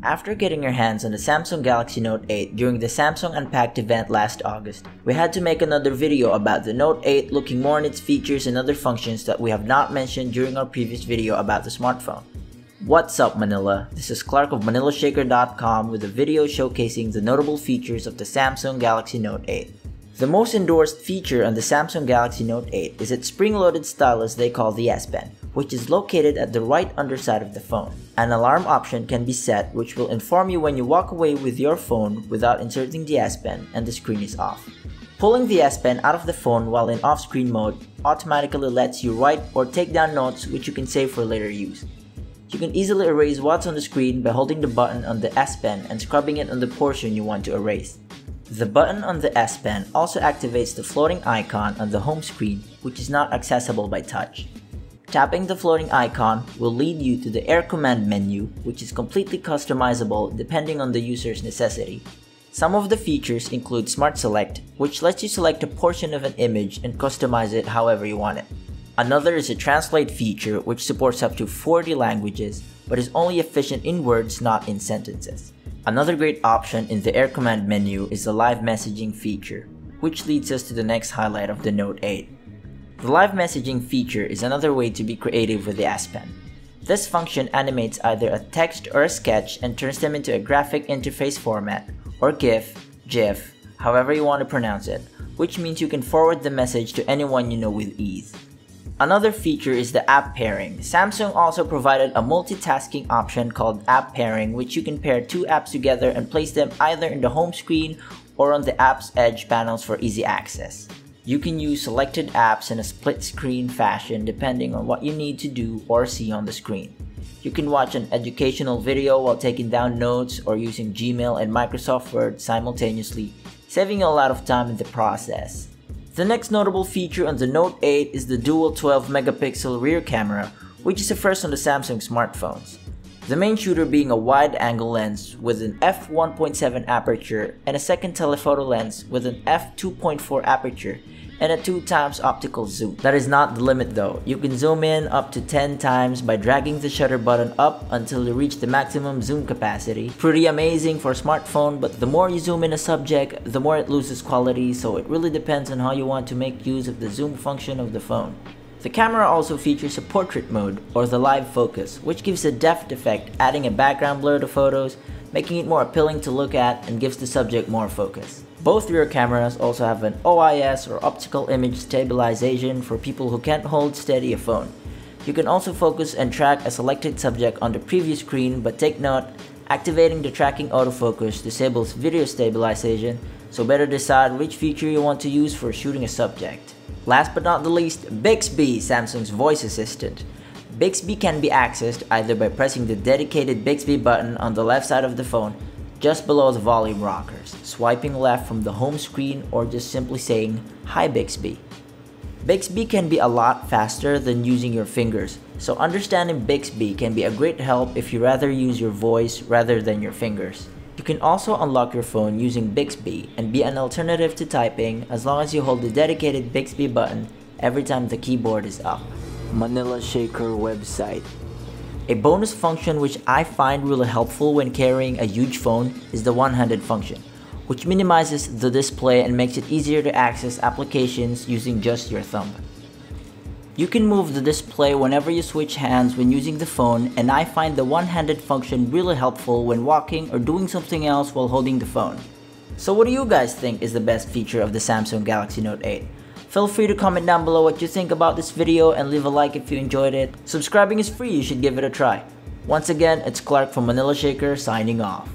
After getting your hands on the Samsung Galaxy Note 8 during the Samsung Unpacked event last August, we had to make another video about the Note 8, looking more on its features and other functions that we have not mentioned during our previous video about the smartphone. What's up, Manila? This is Clark of ManilaShaker.com with a video showcasing the notable features of the Samsung Galaxy Note 8. The most endorsed feature on the Samsung Galaxy Note 8 is its spring-loaded stylus they call the Spen, which is located at the right underside of the phone. An alarm option can be set which will inform you when you walk away with your phone without inserting the Spen and the screen is off. Pulling the Spen out of the phone while in off-screen mode automatically lets you write or take down notes which you can save for later use. You can easily erase what's on the screen by holding the button on the Spen and scrubbing it on the portion you want to erase. The button on the Spen also activates the floating icon on the home screen, which is not accessible by touch. Tapping the floating icon will lead you to the Air Command menu, which is completely customizable depending on the user's necessity. Some of the features include Smart Select, which lets you select a portion of an image and customize it however you want it. Another is a Translate feature, which supports up to 40 languages, but is only efficient in words, not in sentences. Another great option in the Air Command menu is the live messaging feature, which leads us to the next highlight of the Note 8. The live messaging feature is another way to be creative with the Spen. This function animates either a text or a sketch and turns them into a graphic interface format, or GIF, however you want to pronounce it, which means you can forward the message to anyone you know with ease. Another feature is the app pairing. Samsung also provided a multitasking option called app pairing, which you can pair two apps together and place them either in the home screen or on the app's edge panels for easy access. You can use selected apps in a split screen fashion depending on what you need to do or see on the screen. You can watch an educational video while taking down notes or using Gmail and Microsoft Word simultaneously, saving you a lot of time in the process. The next notable feature on the Note 8 is the dual 12-megapixel rear camera, which is a first on the Samsung smartphones. The main shooter being a wide-angle lens with an f1.7 aperture and a second telephoto lens with an f2.4 aperture and a 2x optical zoom. That is not the limit though. You can zoom in up to 10 times by dragging the shutter button up until you reach the maximum zoom capacity. Pretty amazing for a smartphone, but the more you zoom in a subject, the more it loses quality, so it really depends on how you want to make use of the zoom function of the phone. The camera also features a portrait mode, or the live focus, which gives a depth effect, adding a background blur to photos, making it more appealing to look at and gives the subject more focus. Both rear cameras also have an OIS or optical image stabilization for people who can't hold steady a phone. You can also focus and track a selected subject on the previous screen, but take note, activating the tracking autofocus disables video stabilization, so better decide which feature you want to use for shooting a subject. Last but not the least, Bixby, Samsung's voice assistant. Bixby can be accessed either by pressing the dedicated Bixby button on the left side of the phone, just below the volume rockers, swiping left from the home screen, or just simply saying, "Hi Bixby." Bixby can be a lot faster than using your fingers, so understanding Bixby can be a great help if you rather use your voice rather than your fingers. You can also unlock your phone using Bixby and be an alternative to typing as long as you hold the dedicated Bixby button every time the keyboard is up. Manila Shaker website. A bonus function which I find really helpful when carrying a huge phone is the one-handed function, which minimizes the display and makes it easier to access applications using just your thumb. You can move the display whenever you switch hands when using the phone, and I find the one-handed function really helpful when walking or doing something else while holding the phone. So what do you guys think is the best feature of the Samsung Galaxy Note 8? Feel free to comment down below what you think about this video and leave a like if you enjoyed it. Subscribing is free, you should give it a try. Once again, it's Clark from Manila Shaker signing off.